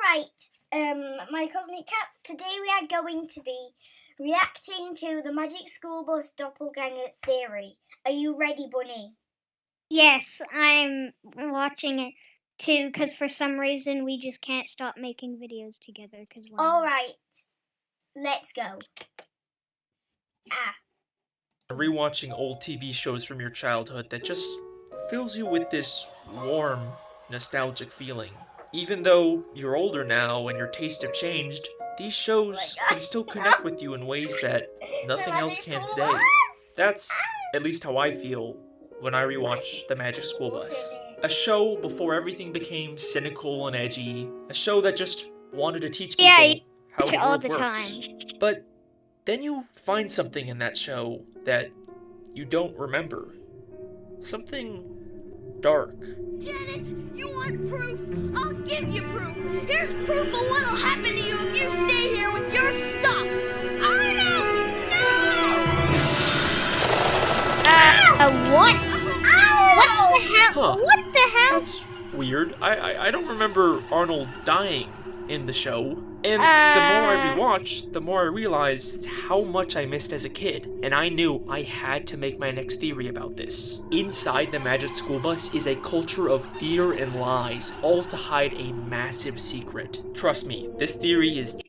My Cosmic Cats, today we are going to be reacting to the Magic School Bus Doppelganger theory. Are you ready, Bunny? Yes, I'm watching it too, because for some reason we just can't stop making videos together. Alright, let's go. Rewatching old TV shows from your childhood that just fills you with this warm, nostalgic feeling. Even though you're older now and your tastes have changed, these shows can still connect with you in ways that nothing else can today. That's at least how I feel when I rewatch The Magic School Bus. A show before everything became cynical and edgy. A show that just wanted to teach people how the world works. But then you find something in that show that you don't remember. Something dark. Janet, you want proof? I'll give you proof. Here's proof of what'll happen to you if you stay here with your stuff. Arnold, no! What? What the hell? Huh. What the hell? That's weird. I don't remember Arnold dying in the show. And the more I rewatched, the more I realized how much I missed as a kid. And I knew I had to make my next theory about this. Inside the Magic School Bus is a culture of fear and lies, all to hide a massive secret. Trust me, this theory is...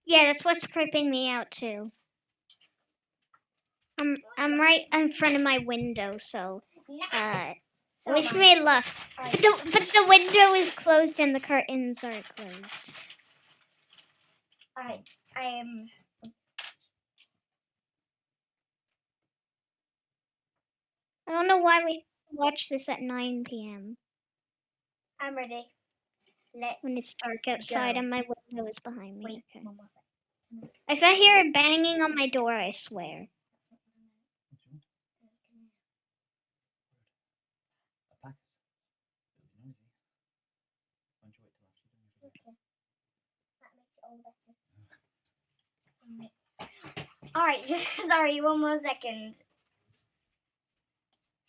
Yeah, that's what's creeping me out too. I'm right in front of my window, so wish me luck. But the window is closed and the curtains are closed. Alright, I am... I don't know why we watch this at 9 p.m. I'm ready. Let's when it's dark outside go. and my window is behind me. Wait, okay. one more second. If I hear a banging on my door, I swear. Alright, sorry, one more second.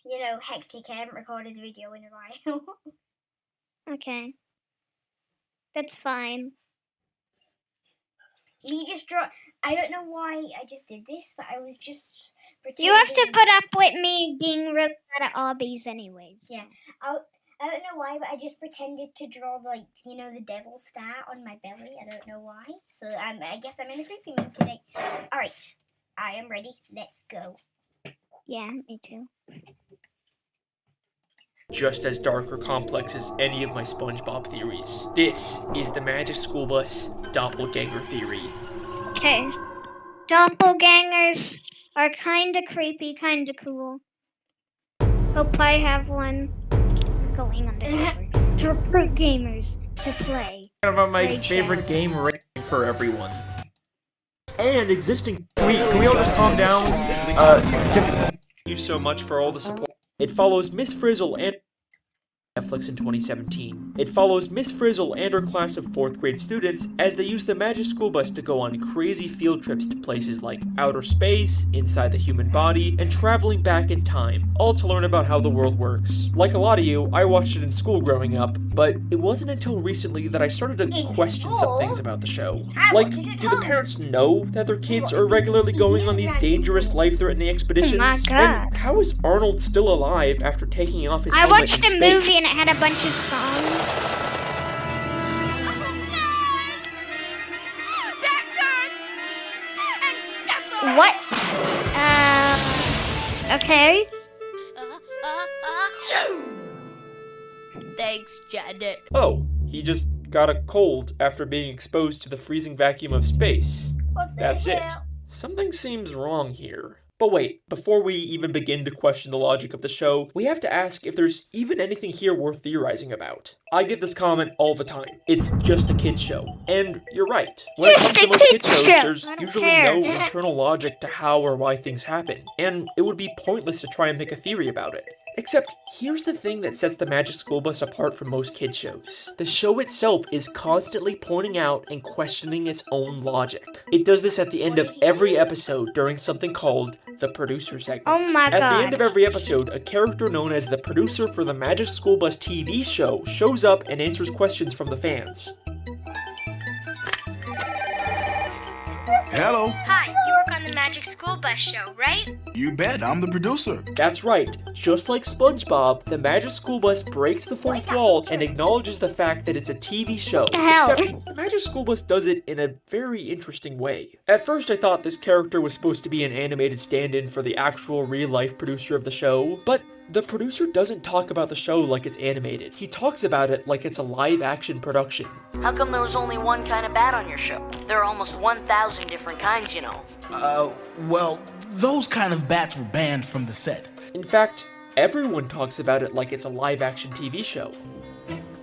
You know, hectic, I haven't recorded a video in a while. Okay. That's fine. Me just draw. I don't know why I just did this, but I was just pretending. You have to put up with me being really bad at obbies anyways. Yeah. I don't know why, but I just pretended to draw, like, you know, the devil star on my belly. I don't know why. So I guess I'm in a creepy mood today. Alright. I am ready. Let's go. Yeah, me too. Just as dark or complex as any of my SpongeBob theories. This is the Magic School Bus Doppelganger theory. Okay. Doppelgangers are kinda creepy, kinda cool. Hope I have one going undercover to recruit gamers to play. About my favorite game for everyone. And existing. Can we all just calm down? Thank you so much for all the support. It follows Miss Frizzle and Netflix in 2017. It follows Miss Frizzle and her class of 4th grade students as they use the Magic School Bus to go on crazy field trips to places like outer space, inside the human body, and traveling back in time, all to learn about how the world works. Like a lot of you, I watched it in school growing up, but it wasn't until recently that I started to question some things about the show. Like, do the parents know that their kids are regularly going on these dangerous, life-threatening expeditions? Oh my God. And how is Arnold still alive after taking off his I helmet watched in a space? movie and it had a bunch of songs. What? Okay. Thanks, Janet. Oh, he just got a cold after being exposed to the freezing vacuum of space. What the That's it. hell? Something seems wrong here. But wait, before we even begin to question the logic of the show, we have to ask if there's even anything here worth theorizing about. I get this comment all the time. It's just a kid's show. And you're right. When it comes to most kid shows, there's I don't usually care. no internal logic to how or why things happen. And it would be pointless to try and make a theory about it. Except, here's the thing that sets the Magic School Bus apart from most kid shows. The show itself is constantly pointing out and questioning its own logic. It does this at the end of every episode during something called the producer segment. Oh my At the end god. of every episode, a character known as the producer for the Magic School Bus TV show shows up and answers questions from the fans. Hello. Hi, you work on the Magic School Bus show, right? You bet, I'm the producer. That's right, just like SpongeBob, the Magic School Bus breaks the fourth wall and acknowledges the fact that it's a TV show. Hell. Except, the Magic School Bus does it in a very interesting way. At first I thought this character was supposed to be an animated stand-in for the actual real-life producer of the show, but the producer doesn't talk about the show like it's animated. He talks about it like it's a live-action production. How come there was only one kind of bat on your show? There are almost 1,000 different kinds, you know. Well, those kind of bats were banned from the set. In fact, everyone talks about it like it's a live-action TV show.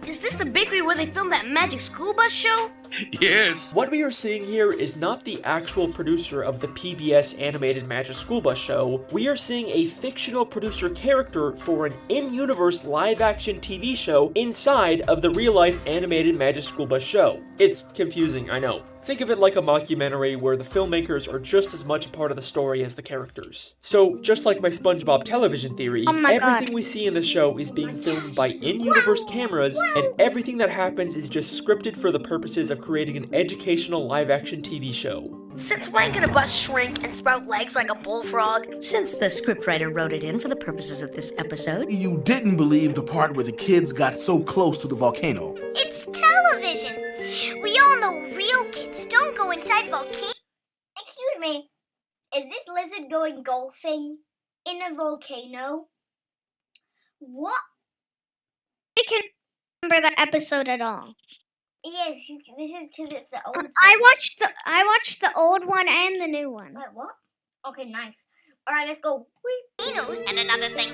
Is this the bakery where they filmed that Magic School Bus show? Yes. What we are seeing here is not the actual producer of the PBS animated Magic School Bus show. We are seeing a fictional producer character for an in-universe live-action TV show inside of the real-life animated Magic School Bus show. It's confusing, I know. Think of it like a mockumentary where the filmmakers are just as much a part of the story as the characters. So, just like my SpongeBob television theory, Oh my everything God. we see in the show is being filmed by in-universe cameras, and everything that happens is just scripted for the purposes of creating an educational live-action TV show. Since when can a bus shrink and sprout legs like a bullfrog? Since the scriptwriter wrote it in for the purposes of this episode. You didn't believe the part where the kids got so close to the volcano. It's television. We all know real kids don't go inside volcanoes. Excuse me. Is this lizard going golfing in a volcano? What? I can't remember that episode at all. Yes, this is because it's the old. I watched the old one and the new one. Wait, what? Okay, nice. All right, let's go. Volcanoes. And another thing,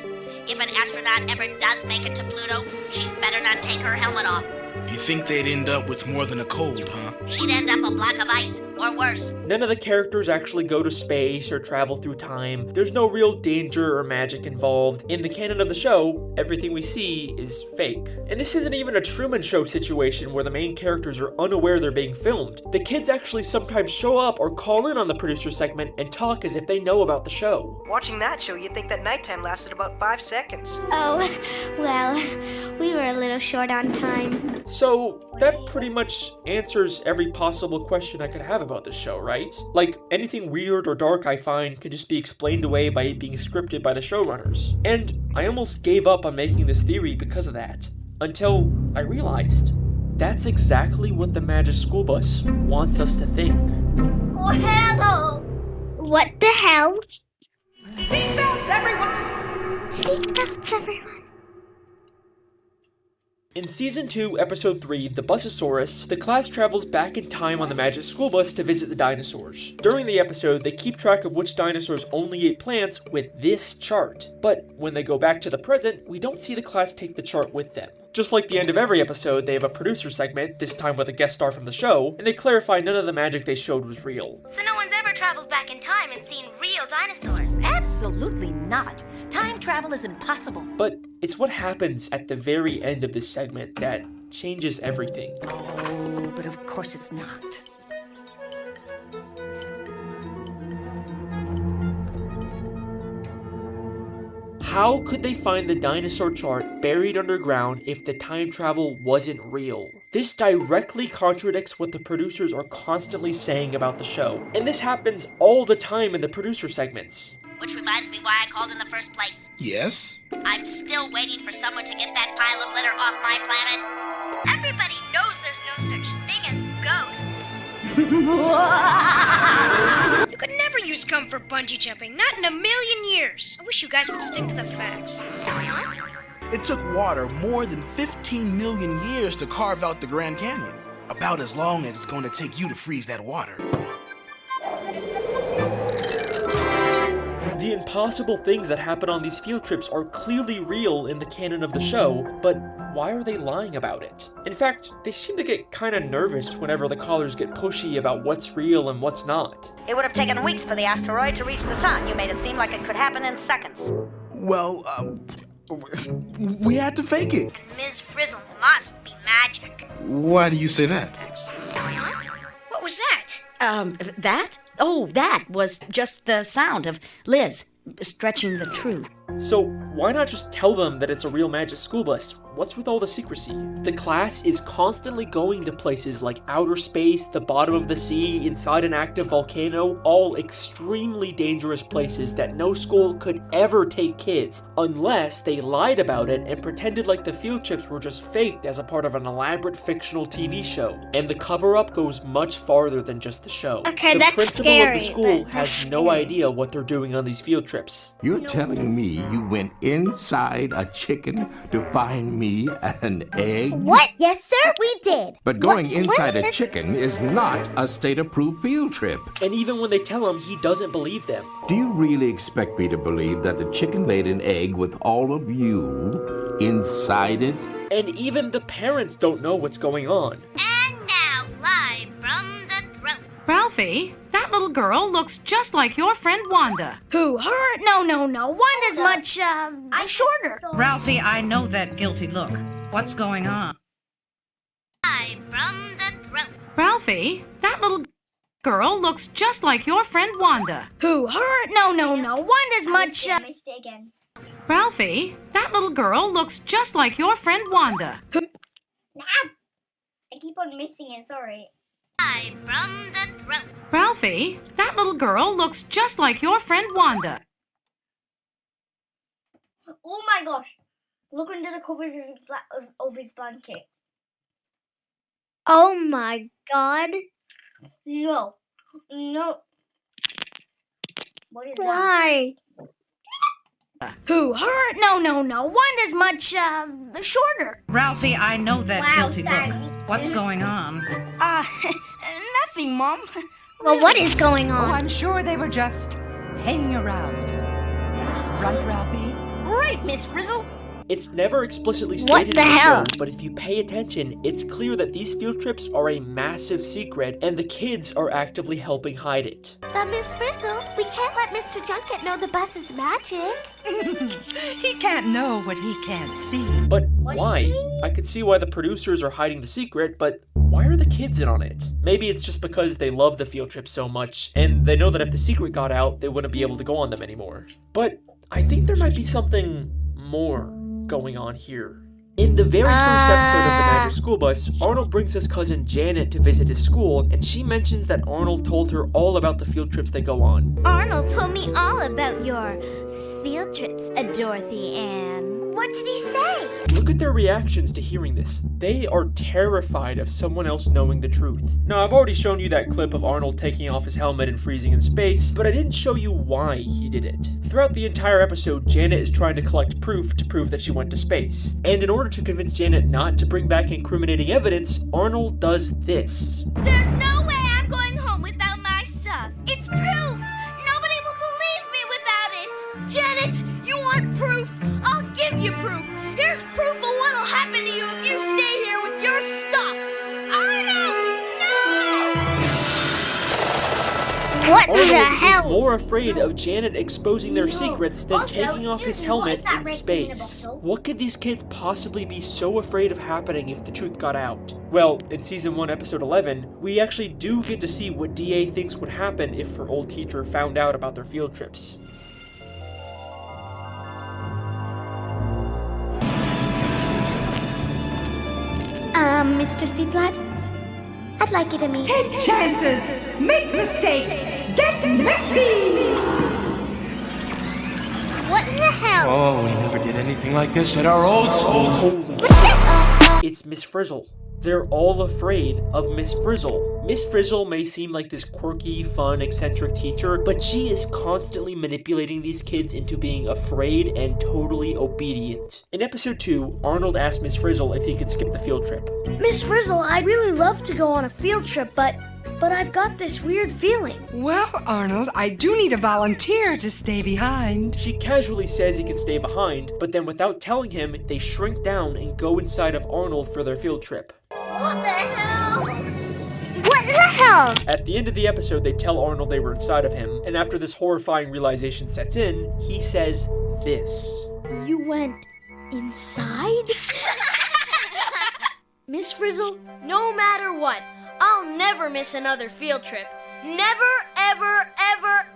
if an astronaut ever does make it to Pluto, she'd better not take her helmet off. You think they'd end up with more than a cold, huh? She'd end up a block of ice, or worse. None of the characters actually go to space or travel through time. There's no real danger or magic involved. In the canon of the show, everything we see is fake. And this isn't even a Truman Show situation where the main characters are unaware they're being filmed. The kids actually sometimes show up or call in on the producer segment and talk as if they know about the show. Watching that show, you'd think that nighttime lasted about 5 seconds. Oh, well, we were a little short on time. So, that pretty much answers every possible question I could have about this show, right? Like, anything weird or dark I find can just be explained away by it being scripted by the showrunners. And I almost gave up on making this theory because of that. Until I realized that's exactly what the Magic School Bus wants us to think. Oh, hello. What the hell? Seatbelts, everyone! Seatbelts, everyone. In Season 2, Episode 3, The Busasaurus, the class travels back in time on the Magic School Bus to visit the dinosaurs. During the episode, they keep track of which dinosaurs only ate plants with this chart. But when they go back to the present, we don't see the class take the chart with them. Just like the end of every episode, they have a producer segment, this time with a guest star from the show, and they clarify none of the magic they showed was real. So no one's ever traveled back in time and seen real dinosaurs. Absolutely not. Time travel is impossible. But it's what happens at the very end of this segment that changes everything. Oh, but of course it's not. How could they find the dinosaur chart buried underground if the time travel wasn't real? This directly contradicts what the producers are constantly saying about the show. And this happens all the time in the producer segments. Which reminds me why I called in the first place. Yes? I'm still waiting for someone to get that pile of litter off my planet. Everybody knows there's no such thing as ghosts. You could never use gum for bungee jumping, not in a million years. I wish you guys would stick to the facts. It took water more than 15 million years to carve out the Grand Canyon. About as long as it's going to take you to freeze that water. The impossible things that happen on these field trips are clearly real in the canon of the show, but why are they lying about it? In fact, they seem to get kinda nervous whenever the callers get pushy about what's real and what's not. It would have taken weeks for the asteroid to reach the sun. You made it seem like it could happen in seconds. Well, we had to fake it. Ms. Frizzle must be magic. Why do you say that? What was that? That? Oh, that was just the sound of Liz stretching the truth. So why not just tell them that it's a real magic school bus? What's with all the secrecy? The class is constantly going to places like outer space, the bottom of the sea, inside an active volcano, all extremely dangerous places that no school could ever take kids unless they lied about it and pretended like the field trips were just faked as a part of an elaborate fictional TV show. And the cover-up goes much farther than just the show. Okay, the that's principal scary, of the school but has no idea what they're doing on these field trips. You're telling me you went inside a chicken to find me an egg? What? Yes, sir, we did. But going inside a chicken is not a state-approved field trip. And even when they tell him, he doesn't believe them. Do you really expect me to believe that the chicken laid an egg with all of you inside it? And even the parents don't know what's going on. And now, live from the throat. Ralphie, that little girl looks just like your friend Wanda. Who? Her? No. Wanda's much, shorter. Ralphie, I know that guilty look. What's going on? Live from the throat. Ralphie, that little girl looks just like your friend Wanda. Who? Her? No. Wanda's much, I missed it again. Ralphie, that little girl looks just like your friend Wanda. Nah. I keep on missing it, sorry. Live from the throat. Ralphie, that little girl looks just like your friend Wanda. Oh my gosh. Look under the covers of his blanket. Oh my god. No. What is that? Why? Who? Her? No. Wanda's much, shorter. Ralphie, I know that Wow, guilty thanks. look. What's going on? Nothing, Mom. Well, what is going Oh, on? I'm sure they were just hanging around. Right, Ralphie? Right, Miss Frizzle. It's never explicitly What stated the in the hell? show, but if you pay attention, it's clear that these field trips are a massive secret, and the kids are actively helping hide it. But Miss Frizzle, we can't let Mr. Junket know the bus is magic. He can't know what he can't see. But What why? is he? I could see why the producers are hiding the secret, but why are the kids in on it? Maybe it's just because they love the field trip so much, and they know that if the secret got out, they wouldn't be able to go on them anymore. But I think there might be something more going on here. In the very first episode of the Magic School Bus, Arnold brings his cousin Janet to visit his school, and she mentions that Arnold told her all about the field trips they go on. Arnold told me all about your field trips, Dorothy Ann. What did he say? Look at their reactions to hearing this. They are terrified of someone else knowing the truth. Now, I've already shown you that clip of Arnold taking off his helmet and freezing in space, but I didn't show you why he did it. Throughout the entire episode, Janet is trying to collect proof to prove that she went to space. And in order to convince Janet not to bring back incriminating evidence, Arnold does this. There's no way I'm going home without my stuff. It's proof. Nobody will believe me without it. Janet, you want proof? I'll give you proof. Here's proof of what'll happen to you if you stay here with your stuff. Arnold, no! What the Arnold is hell? more afraid of Janet exposing their secrets than Also, taking off his excuse me, what helmet is that in red thing in the space. bottle? What could these kids possibly be so afraid of happening if the truth got out? Well, in Season 1, Episode 11, we actually do get to see what DA thinks would happen if her old teacher found out about their field trips. Mr. Seaflat, I'd like you to meet. Take chances, make mistakes, get messy! What in the hell? Oh, we never did anything like this at our old school. Holy shit! It's Miss Frizzle. They're all afraid of Miss Frizzle. Miss Frizzle may seem like this quirky, fun, eccentric teacher, but she is constantly manipulating these kids into being afraid and totally obedient. In episode 2, Arnold asked Miss Frizzle if he could skip the field trip. Miss Frizzle, I'd really love to go on a field trip, but I've got this weird feeling. Well, Arnold, I do need a volunteer to stay behind. She casually says he can stay behind, but then without telling him, they shrink down and go inside of Arnold for their field trip. What the hell? What the hell? At the end of the episode, they tell Arnold they were inside of him, and after this horrifying realization sets in, he says this. You went inside? Miss Frizzle, no matter what, I'll never miss another field trip. Never, ever, ever,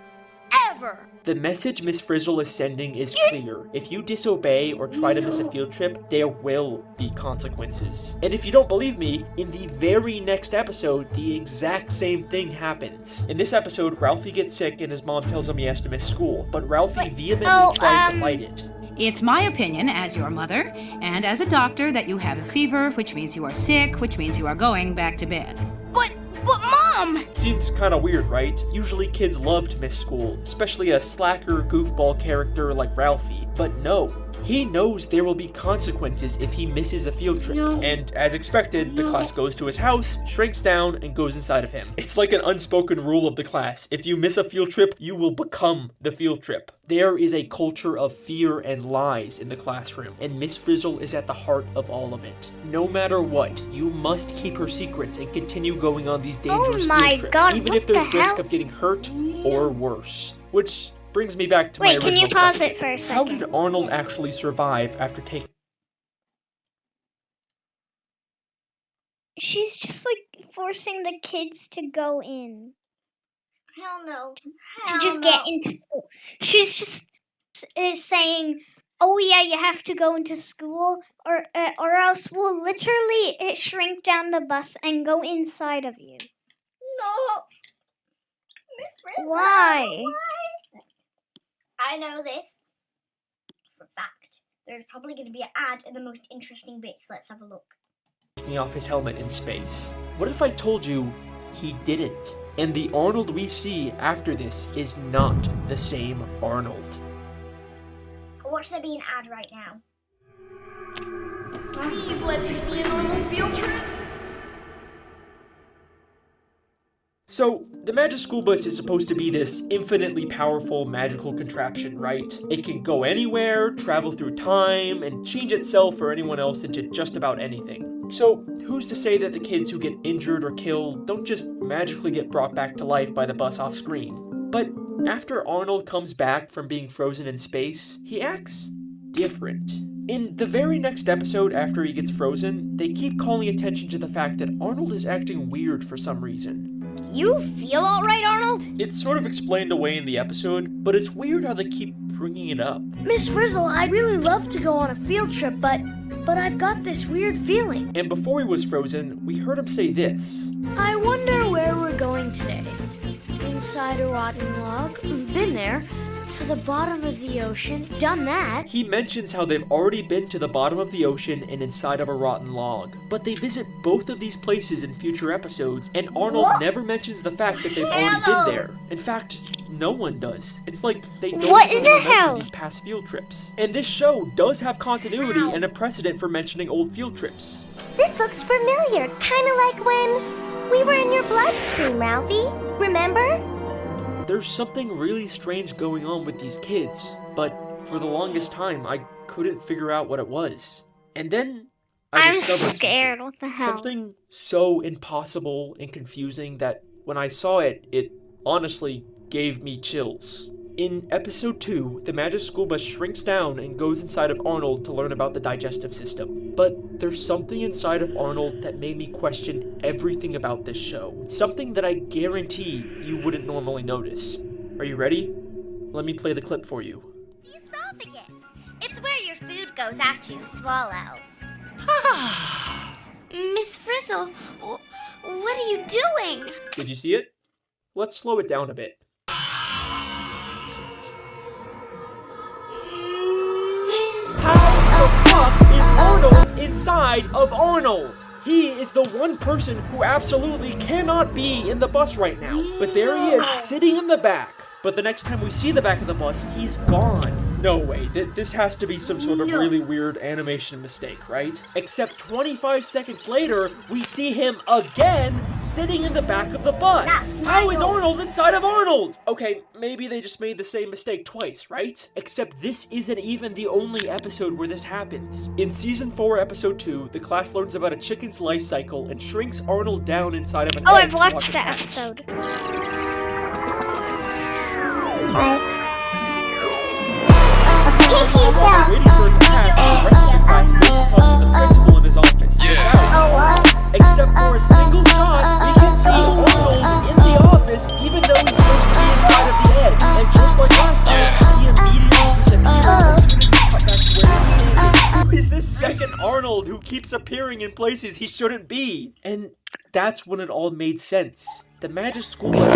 ever. The message Miss Frizzle is sending is clear. If you disobey or try to miss a field trip, there will be consequences. And if you don't believe me, in the very next episode, the exact same thing happens. In this episode, Ralphie gets sick and his mom tells him he has to miss school, but Ralphie vehemently tries to fight it. It's my opinion, as your mother, and as a doctor, that you have a fever, which means you are sick, which means you are going back to bed. But Mom! Seems kinda weird, right? Usually kids love to miss school, especially a slacker, goofball character like Ralphie. But no. He knows there will be consequences if he misses a field trip. No. And as expected, the class goes to his house, shrinks down, and goes inside of him. It's like an unspoken rule of the class. If you miss a field trip, you will become the field trip. There is a culture of fear and lies in the classroom, and Miss Frizzle is at the heart of all of it. No matter what, you must keep her secrets and continue going on these dangerous field trips, God, even what if there's the risk hell? of getting hurt or worse. Which brings me back to my Wait, original can you pause question. it for a second? How did Arnold actually survive after taking... She's just like forcing the kids to go in. Hell no. To just get into school. She's just saying, oh yeah, you have to go into school or else we'll literally shrink down the bus and go inside of you. No. Miss Frizzle. Why? I know this for a fact. There's probably going to be an ad in the most interesting bits. Let's have a look. taking off his helmet in space? What if I told you he didn't? And the Arnold we see after this is not the same Arnold. Watch there be an ad right now. Please let this be a normal field trip. So, the Magic School Bus is supposed to be this infinitely powerful magical contraption, right? It can go anywhere, travel through time, and change itself or anyone else into just about anything. So, who's to say that the kids who get injured or killed don't just magically get brought back to life by the bus off screen? But after Arnold comes back from being frozen in space, he acts different. In the very next episode after he gets frozen, they keep calling attention to the fact that Arnold is acting weird for some reason. You feel alright, Arnold? It's sort of explained away in the episode, but it's weird how they keep bringing it up. Miss Frizzle, I'd really love to go on a field trip, but I've got this weird feeling. And before he was frozen, we heard him say this. I wonder where we're going today. Inside a rotten log? Been there. To the bottom of the ocean? Done that. He mentions how they've already been to the bottom of the ocean and inside of a rotten log. But they visit both of these places in future episodes, and Arnold never mentions the fact that they've already been there. In fact, no one does. It's like they don't even remember these past field trips. And this show does have continuity and a precedent for mentioning old field trips. This looks familiar, kind of like when we were in your bloodstream, Ralphie. Remember? There's something really strange going on with these kids, but for the longest time, I couldn't figure out what it was. And then I discovered scared. What the hell? something so impossible and confusing that when I saw it, it honestly gave me chills. In episode 2, the Magic School Bus shrinks down and goes inside of Arnold to learn about the digestive system. But there's something inside of Arnold that made me question everything about this show. Something that I guarantee you wouldn't normally notice. Are you ready? Let me play the clip for you. The esophagus. It's where your food goes after you swallow. Miss Frizzle, what are you doing? Did you see it? Let's slow it down a bit. How the fuck is Arnold inside of Arnold? He is the one person who absolutely cannot be in the bus right now. But there he is, sitting in the back. But the next time we see the back of the bus, he's gone. No way, this has to be some sort of really weird animation mistake, right? Except 25 seconds later, we see him again sitting in the back of the bus. How is Arnold inside of Arnold? Okay, maybe they just made the same mistake twice, right? Except this isn't even the only episode where this happens. In Season 4, Episode 2, the class learns about a chicken's life cycle and shrinks Arnold down inside of an egg. I've to watched watch it that hatch. episode. While waiting for it to hatch, the rest of the class goes to talk to the principal in his office. Except for a single shot, we can see Arnold in the office, even though he's supposed to be inside of the egg. And just like last time, he immediately disappears as soon as we cut back to where he's standing. Who is this second Arnold who keeps appearing in places he shouldn't be? And that's when it all made sense. The Magic School Bus.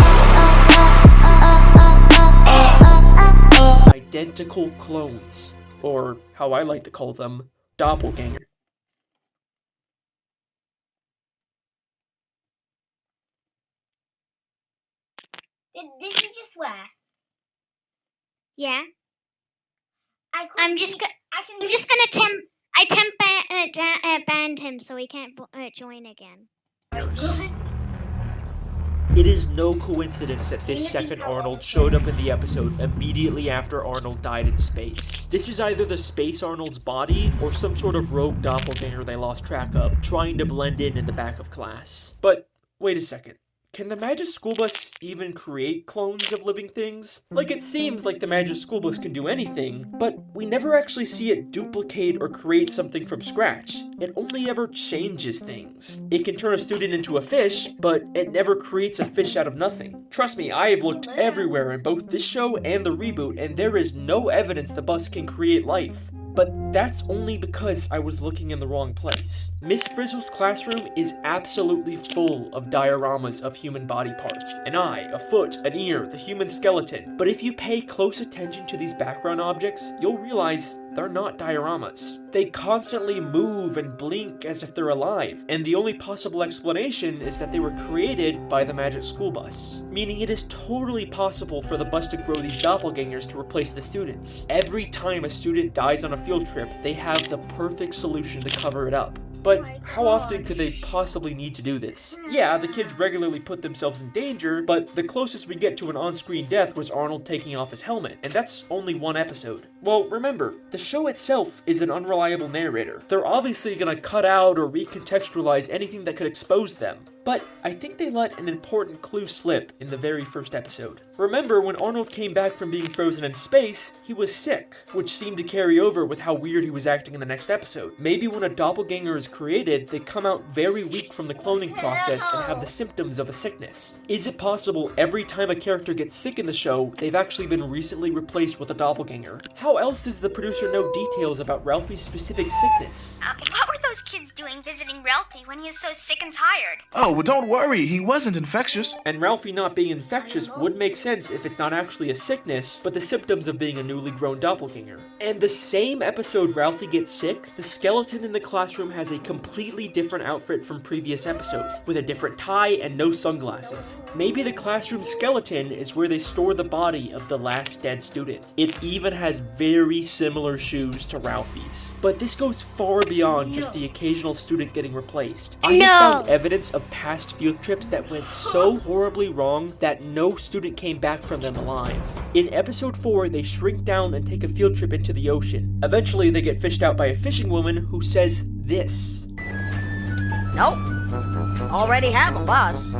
Identical clones, or how I like to call them, Doppelganger. Did you just swear? Yeah. I'm just gonna banned him so he can't join again. It is no coincidence that this second Arnold showed up in the episode immediately after Arnold died in space. This is either the Space Arnold's body or some sort of rogue doppelganger they lost track of, trying to blend in the back of class. But wait a second. Can the Magic School Bus even create clones of living things? Like, it seems like the Magic School Bus can do anything, but we never actually see it duplicate or create something from scratch. It only ever changes things. It can turn a student into a fish, but it never creates a fish out of nothing. Trust me, I have looked everywhere in both this show and the reboot, and there is no evidence the bus can create life. But that's only because I was looking in the wrong place. Miss Frizzle's classroom is absolutely full of dioramas of human body parts. An eye, a foot, an ear, the human skeleton. But if you pay close attention to these background objects, you'll realize they're not dioramas. They constantly move and blink as if they're alive, and the only possible explanation is that they were created by the Magic School Bus. Meaning it is totally possible for the bus to grow these doppelgangers to replace the students. Every time a student dies on a field trip, they have the perfect solution to cover it up. But how often could they possibly need to do this? Yeah, the kids regularly put themselves in danger, but the closest we get to an on-screen death was Arnold taking off his helmet, and that's only one episode. Well, remember, the show itself is an unreliable narrator. They're obviously gonna cut out or recontextualize anything that could expose them. But I think they let an important clue slip in the very first episode. Remember, when Arnold came back from being frozen in space, he was sick, which seemed to carry over with how weird he was acting in the next episode. Maybe when a doppelganger is created, they come out very weak from the cloning process and have the symptoms of a sickness. Is it possible every time a character gets sick in the show, they've actually been recently replaced with a doppelganger? How else does the producer know details about Ralphie's specific sickness? What were those kids doing visiting Ralphie when he was so sick and tired? Oh, well, don't worry. He wasn't infectious. And Ralphie not being infectious would make sense if it's not actually a sickness, but the symptoms of being a newly grown doppelganger. And the same episode Ralphie gets sick, the skeleton in the classroom has a completely different outfit from previous episodes, with a different tie and no sunglasses. Maybe the classroom skeleton is where they store the body of the last dead student. It even has very similar shoes to Ralphie's. But this goes far beyond just the occasional student getting replaced. I have found evidence of past field trips that went so horribly wrong that no student came back from them alive. In episode 4, they shrink down and take a field trip into the ocean. Eventually, they get fished out by a fishing woman who says this. Nope. Already have a bus.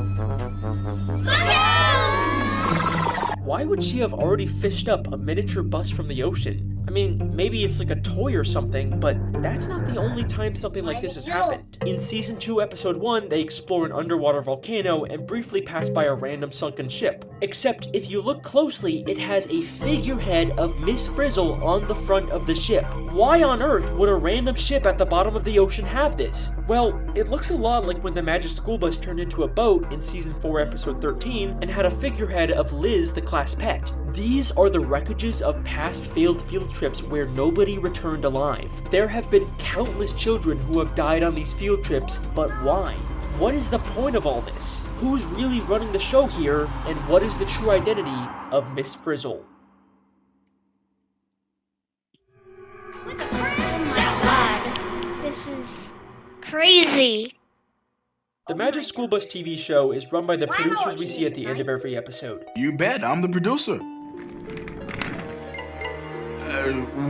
Why would she have already fished up a miniature bus from the ocean? I mean, maybe it's like a toy or something, but that's not the only time something like this has happened. In Season 2, Episode 1, they explore an underwater volcano and briefly pass by a random sunken ship. Except, if you look closely, it has a figurehead of Miss Frizzle on the front of the ship. Why on earth would a random ship at the bottom of the ocean have this? Well, it looks a lot like when the Magic School Bus turned into a boat in Season 4, Episode 13, and had a figurehead of Liz, the class pet. These are the wreckages of past failed field trips where nobody returned alive. There have been countless children who have died on these field trips, but why? What is the point of all this? Who's really running the show here, and what is the true identity of Miss Frizzle? Oh my god, this is crazy. The Magic School Bus TV show is run by the producers we see at the end of every episode. You bet, I'm the producer.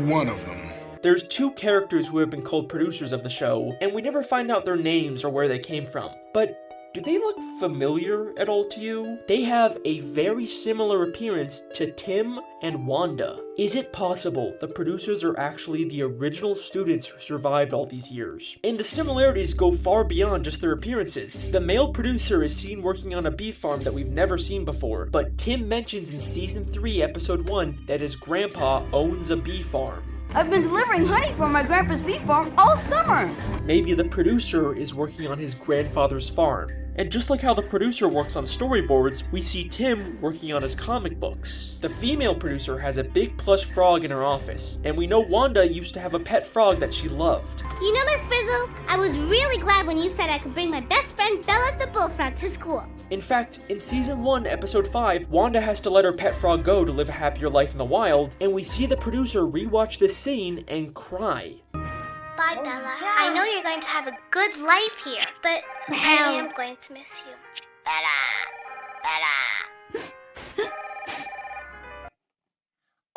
One of them. There's 2 characters who have been called producers of the show, and we never find out their names or where they came from. But do they look familiar at all to you? They have a very similar appearance to Tim and Wanda. Is it possible the producers are actually the original students who survived all these years? And the similarities go far beyond just their appearances. The male producer is seen working on a bee farm that we've never seen before, but Tim mentions in Season 3, Episode 1 that his grandpa owns a bee farm. I've been delivering honey from my grandpa's bee farm all summer. Maybe the producer is working on his grandfather's farm. And just like how the producer works on storyboards, we see Tim working on his comic books. The female producer has a big plush frog in her office, and we know Wanda used to have a pet frog that she loved. You know, Miss Frizzle, I was really glad when you said I could bring my best friend Bella the bullfrog to school. In fact, in Season 1, Episode 5, Wanda has to let her pet frog go to live a happier life in the wild, and we see the producer rewatch this scene and cry. Bye, Bella. I know you're going to have a good life here, but I am going to miss you.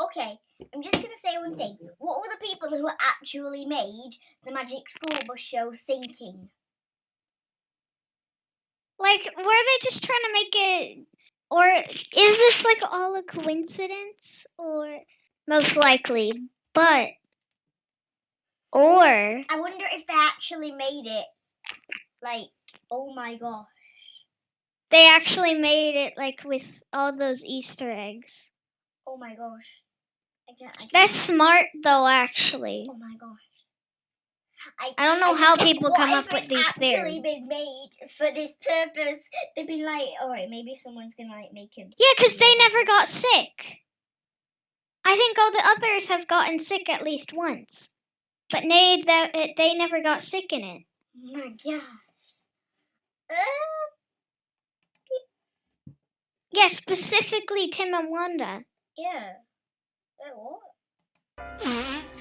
Okay, I'm just gonna say one thing. What were the people who actually made the Magic School Bus show thinking? Like, were they just trying to make it, or is this like all a coincidence? Or most likely, but, or I wonder if they actually made it, like, oh my gosh. they actually made it like with all those Easter eggs. Oh my gosh. I can't. That's smart though, actually. Oh my gosh. I don't know how people come up with these theories. Actually been made for this purpose. They'd be like, alright, maybe someone's gonna like make him. Yeah, because they never got sick. I think all the others have gotten sick at least once, but they never got sick in it. Oh my gosh. Yeah, specifically Tim and Wanda. Yeah. What?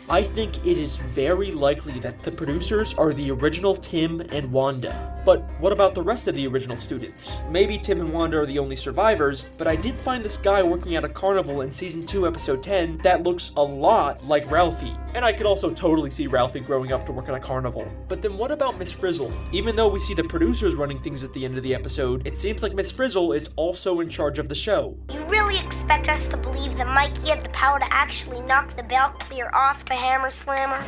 I think it is very likely that the producers are the original Tim and Wanda. But what about the rest of the original students? Maybe Tim and Wanda are the only survivors, but I did find this guy working at a carnival in Season 2, Episode 10 that looks a lot like Ralphie. And I could also totally see Ralphie growing up to work at a carnival. But then what about Miss Frizzle? Even though we see the producers running things at the end of the episode, it seems like Miss Frizzle is also in charge of the show. You really expect us to believe that Mikey had the power to actually knock the bell clear off the hammer slammer?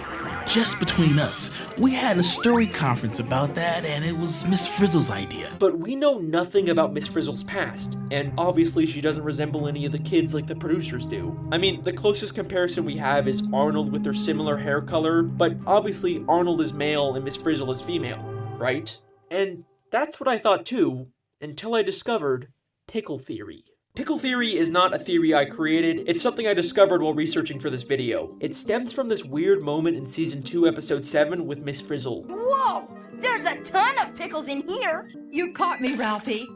Just between us, we had a story conference about that, and it was Miss Frizzle's idea. But we know nothing about Miss Frizzle's past, and obviously she doesn't resemble any of the kids like the producers do. I mean, the closest comparison we have is Arnold with their similar hair color, but obviously Arnold is male and Miss Frizzle is female, right? And that's what I thought too, until I discovered Pickle Theory. Pickle Theory is not a theory I created, it's something I discovered while researching for this video. It stems from this weird moment in Season 2, Episode 7 with Miss Frizzle. Whoa! There's a ton of pickles in here. You caught me, Ralphie.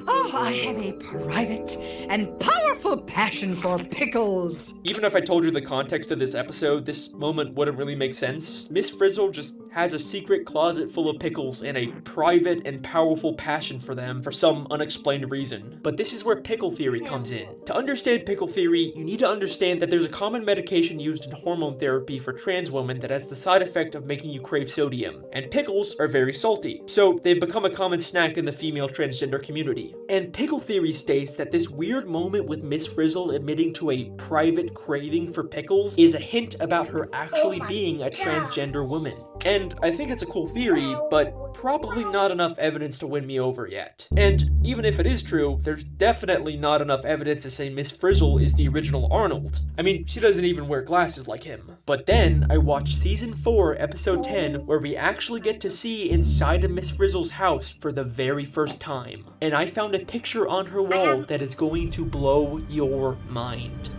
Oh, I have a private and powerful passion for pickles. Even if I told you the context of this episode, this moment wouldn't really make sense. Miss Frizzle just has a secret closet full of pickles and a private and powerful passion for them for some unexplained reason. But this is where Pickle Theory comes in. To understand Pickle Theory, you need to understand that there's a common medication used in hormone therapy for trans women that has the side effect of making you crave sodium. And pickles are very salty, so they've become a common snack in the female transgender community. And Pickle Theory states that this weird moment with Miss Frizzle admitting to a private craving for pickles is a hint about her actually being a transgender woman. And I think it's a cool theory, but probably not enough evidence to win me over yet. And even if it is true, there's definitely not enough evidence to say Miss Frizzle is the original Arnold. I mean, she doesn't even wear glasses like him. But then I watched season 4, episode 10, where we actually get to see inside of Miss Frizzle's house for the very first time. And I found a picture on her wall that is going to blow your mind.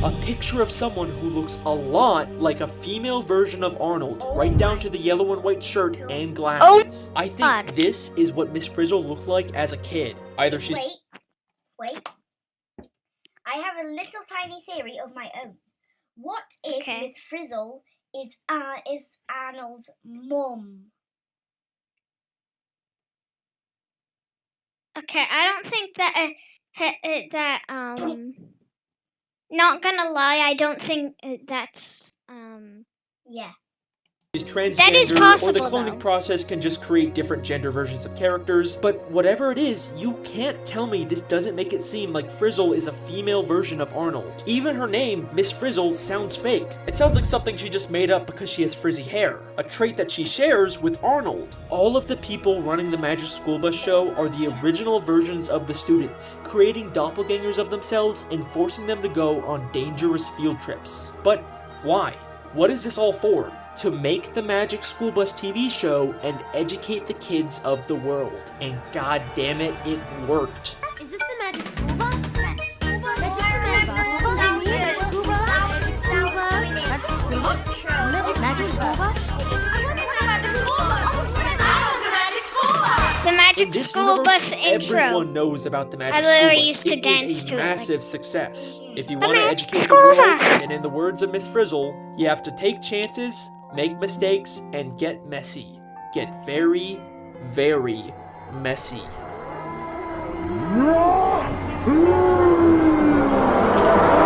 A picture of someone who looks a lot like a female version of Arnold, right down to the yellow and white shirt and glasses. I think this is what Miss Frizzle looked like as a kid. Either she's... Wait. I have a little tiny theory of my own. What if Miss Frizzle is Arnold's mum? Okay, I don't think that not gonna lie, I don't think that's yeah. is transgender, that is possible, or the cloning process can just create different gender versions of characters, but whatever it is, you can't tell me this doesn't make it seem like Frizzle is a female version of Arnold. Even her name, Miss Frizzle, sounds fake. It sounds like something she just made up because she has frizzy hair, a trait that she shares with Arnold. All of the people running the Magic School Bus show are the original versions of the students, creating doppelgangers of themselves and forcing them to go on dangerous field trips. But why? What is this all for? To make the Magic School Bus TV show and educate the kids of the world. And god damn it, it worked. Is this the Magic School Bus? Magic School Bus? Magic School Bus? the Magic In this School universe, Bus intro. everyone knows about the Magic I School literally Bus. used to It dance is a to it, massive success. If you The want to Magic educate the School world, Bus. and in the words of Miss Frizzle, you have to take chances, make mistakes, and get messy. Get very, very messy.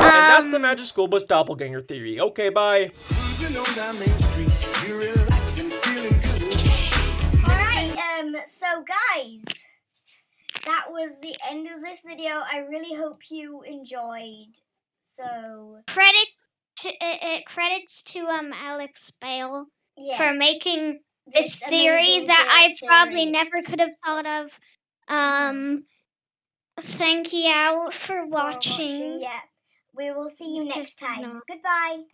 And that's the Magic School Bus doppelganger theory. Okay, bye. Alright, so guys, that was the end of this video. I really hope you enjoyed. So Credits to Alex Bale for making this theory amazing that I probably theory. never could have thought of. Thank you for watching. Yeah, we will see you next time. Goodbye.